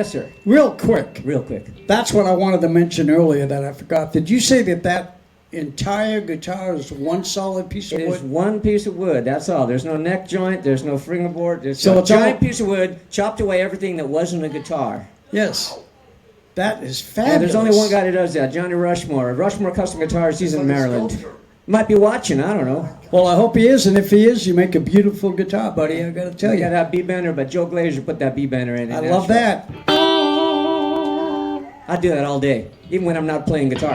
Yes, sir. Real quick. Real quick. That's what I wanted to mention earlier that I forgot. Did you say that entire guitar is one solid piece of It wood? is one piece of wood, that's all. There's no neck joint, there's no fingerboard. It's So a it's all- giant piece of wood, chopped away everything that wasn't a guitar. Yes. That is fabulous. Yeah, there's only one guy that does that, Johnny Rushmore. Rushmore Custom Guitars, he's in Maryland. Might be watching, I don't know. Well, I hope he is, and if he is, you make a beautiful guitar, buddy. I got to tell I you. got that B-bender, but Joe Glazer put that B-bender in it. I love that. I do that all day, even when I'm not playing guitar.